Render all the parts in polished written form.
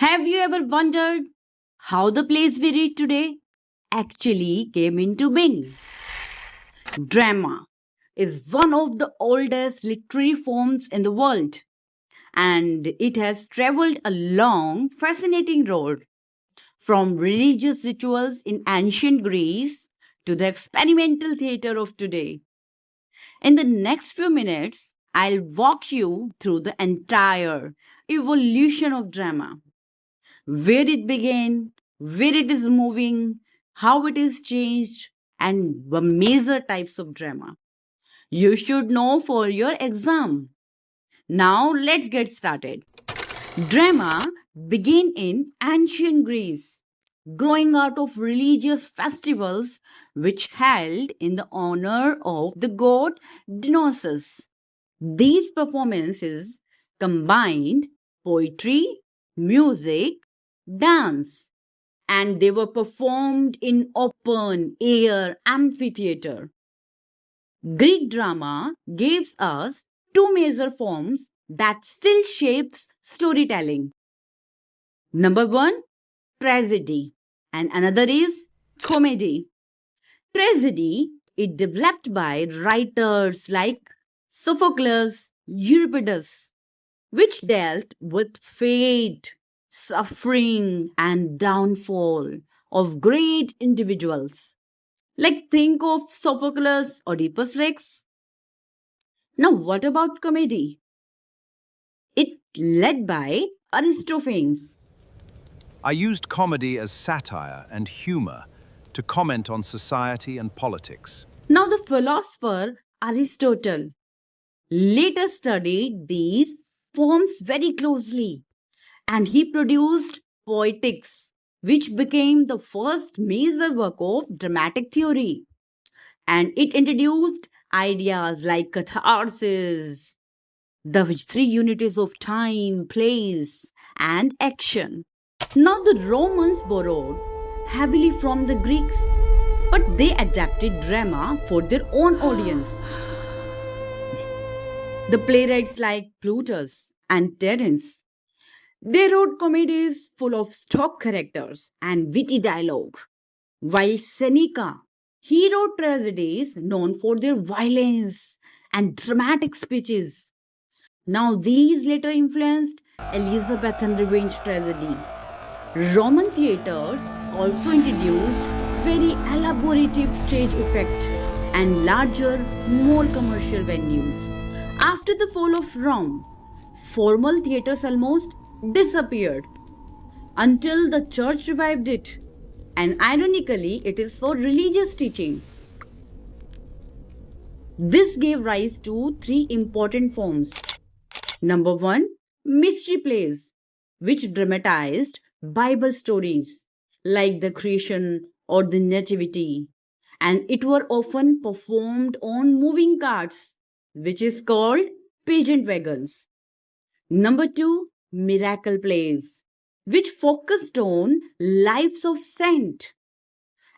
Have you ever wondered how the plays we read today actually came into being? Drama is one of the oldest literary forms in the world, and it has traveled a long, fascinating road from religious rituals in ancient Greece to the experimental theater of today. In the next few minutes, I'll walk you through the entire evolution of drama, where it began, where it is moving, how it is changed, and the major types of drama you should know for your exam. Now, let's get started. Drama began in ancient Greece, growing out of religious festivals which held in the honor of the god Dionysus. These performances combined poetry, music, dance, and they were performed in open air amphitheater. Greek drama gives us two major forms that still shapes storytelling. Number one, tragedy, and another is comedy. Tragedy is developed by writers like Sophocles, Euripides, which dealt with fate, suffering, and downfall of great individuals. Like think of Sophocles, Oedipus Rex. Now, what about comedy? It led by Aristophanes. I used comedy as satire and humor to comment on society and politics. Now, the philosopher Aristotle later studied these forms very closely and he produced Poetics, which became the first major work of dramatic theory. And it introduced ideas like catharsis, the three unities of time, place, and action. Now, the Romans borrowed heavily from the Greeks, but they adapted drama for their own audience. The playwrights like Plutarch and Terence, they wrote comedies full of stock characters and witty dialogue, while Seneca, he wrote tragedies known for their violence and dramatic speeches. Now, these later influenced Elizabethan revenge tragedy. Roman theatres also introduced very elaborative stage effect and larger, more commercial venues. After the fall of Rome, formal theatres almost disappeared until the church revived it. And ironically, it is for religious teaching. This gave rise to three important forms. Number one, mystery plays, which dramatized Bible stories like the creation or the nativity, and it were often performed on moving carts, which is called pageant wagons. Number two, miracle plays, which focused on lives of saint.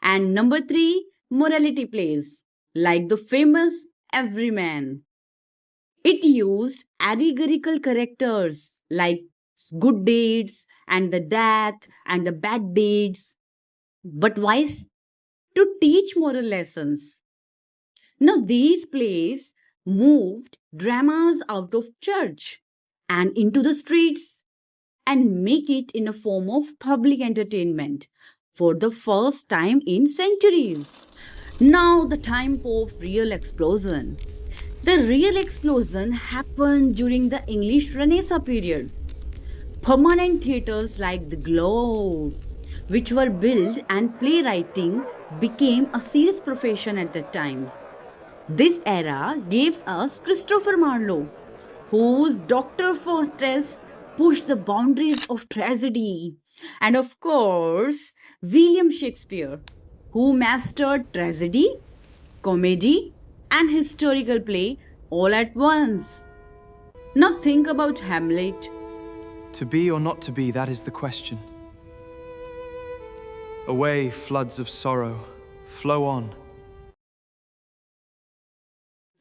And number three, morality plays, like the famous Everyman. It used allegorical characters like good deeds and the death and the bad deeds, but why? To teach moral lessons. Now, these plays moved dramas out of church and into the streets and make it in a form of public entertainment for the first time in centuries. Now, the time of real explosion. The real explosion happened during the English Renaissance period. Permanent theatres like the Globe, which were built and playwriting became a serious profession at that time. This era gives us Christopher Marlowe, whose Dr. Faustus pushed the boundaries of tragedy, and of course, William Shakespeare, who mastered tragedy, comedy, and historical play all at once. Now think about Hamlet. To be or not to be, that is the question. Away, floods of sorrow, flow on.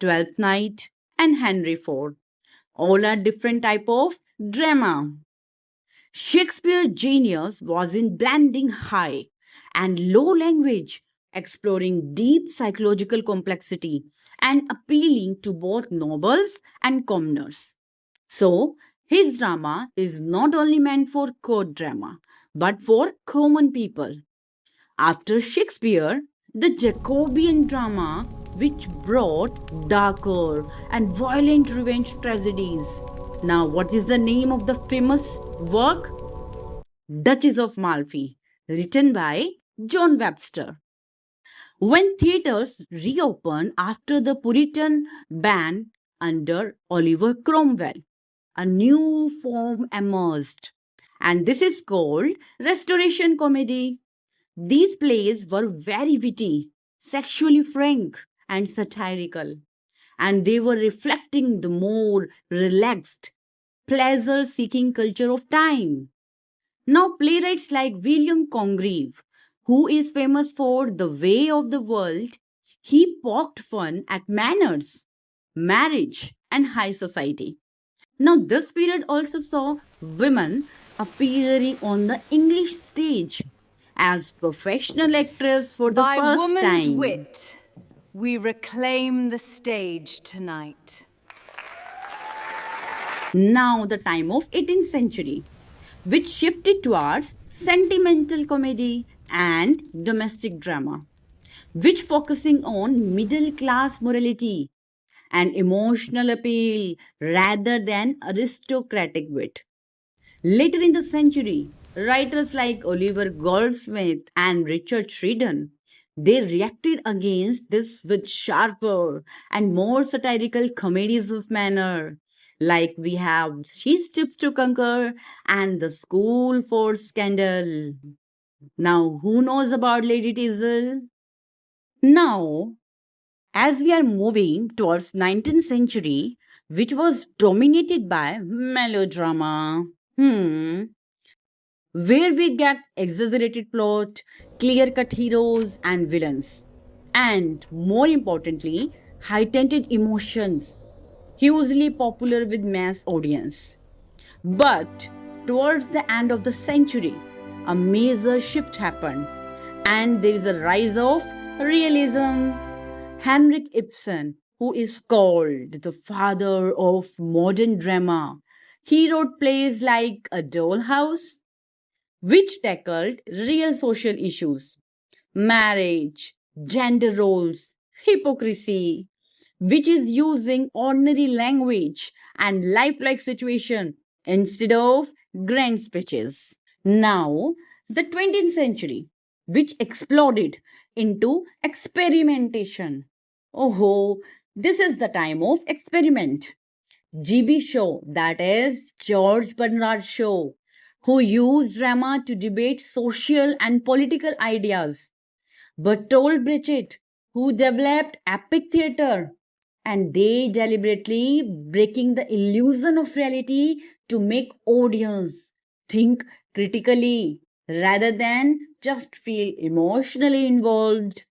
Twelfth Night, and Henry IV. All are different type of drama. Shakespeare's genius was in blending high and low language, exploring deep psychological complexity and appealing to both nobles and commoners. So, his drama is not only meant for court drama, but for common people. After Shakespeare, the Jacobean drama, which brought darker and violent revenge tragedies. Now, what is the name of the famous work? Duchess of Malfi, written by John Webster. When theatres reopened after the Puritan ban under Oliver Cromwell, a new form emerged, and this is called Restoration Comedy. These plays were very witty, sexually frank, and satirical, and they were reflecting the more relaxed, pleasure seeking culture of time. Now, playwrights like William Congreve, who is famous for The Way of the World, he poked fun at manners, marriage, and high society. Now, this period also saw women appearing on the English stage as professional actors for the By first woman's time. wit, we reclaim the stage tonight. Now, the time of 18th century, which shifted towards sentimental comedy and domestic drama, which focusing on middle class morality and emotional appeal rather than aristocratic wit. Later in the century, writers like Oliver Goldsmith and Richard Sheridan they reacted against this with sharper and more satirical comedies of manner. Like we have She Stoops to Conquer and The School for Scandal. Now, who knows about Lady Teazle? Now, as we are moving towards 19th century, which was dominated by melodrama. Where we get exaggerated plot, clear cut heroes and villains, and more importantly, heightened emotions, hugely popular with mass audience. But towards the end of the century, a major shift happened, and there is a rise of realism. Henrik Ibsen, who is called the father of modern drama, he wrote plays like A Dollhouse, which tackled real social issues, marriage, gender roles, hypocrisy, which is using ordinary language and lifelike situation instead of grand speeches. Now, the 20th century, which exploded into experimentation. Oh, this is the time of experiment. GB Shaw, that is George Bernard Shaw, who used drama to debate social and political ideas. Bertolt Brecht, who developed epic theatre, and they deliberately breaking the illusion of reality to make audience think critically rather than just feel emotionally involved.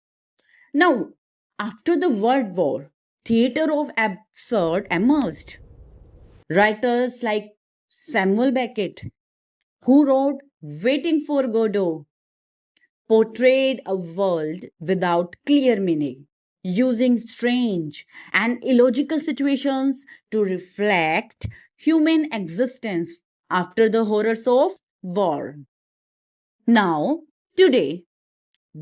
Now, after the World War, theatre of absurd emerged. Writers like Samuel Beckett, who wrote Waiting for Godot, portrayed a world without clear meaning, using strange and illogical situations to reflect human existence after the horrors of war. Now, today,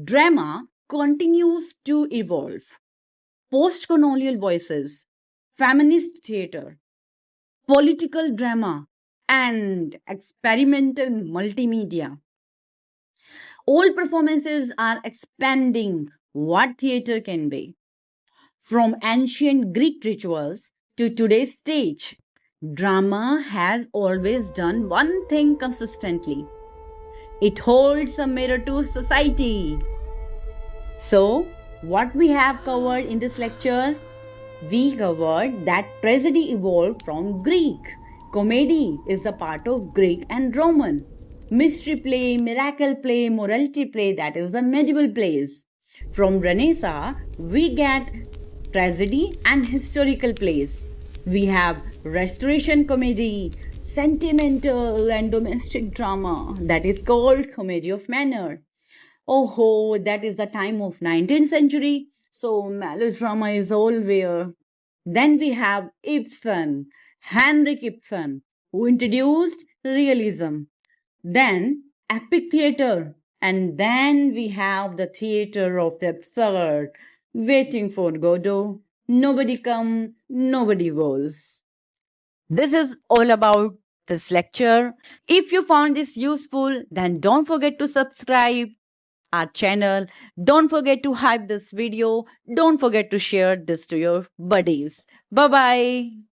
drama continues to evolve. Post colonial voices, feminist theatre, political drama, and experimental multimedia. All performances are expanding what theatre can be. From ancient Greek rituals to today's stage, drama has always done one thing consistently it holds a mirror to society. So, what we have covered in this lecture? We covered that tragedy evolved from Greek. Comedy is a part of Greek and Roman. Mystery play, miracle play, morality play, that is the medieval plays. From Renaissance, we get tragedy and historical plays. We have restoration comedy, sentimental and domestic drama that is called comedy of manner. Oh ho, that is the time of 19th century, so melodrama is all where. Then we have Ibsen, Henrik Ibsen, who introduced realism. Then epic theater, and then we have the theater of the absurd, waiting for Godot. Nobody come, nobody goes. This is all about this lecture. If you found this useful, then don't forget to subscribe our channel. Don't forget to hype this video. Don't forget to share this to your buddies. Bye bye.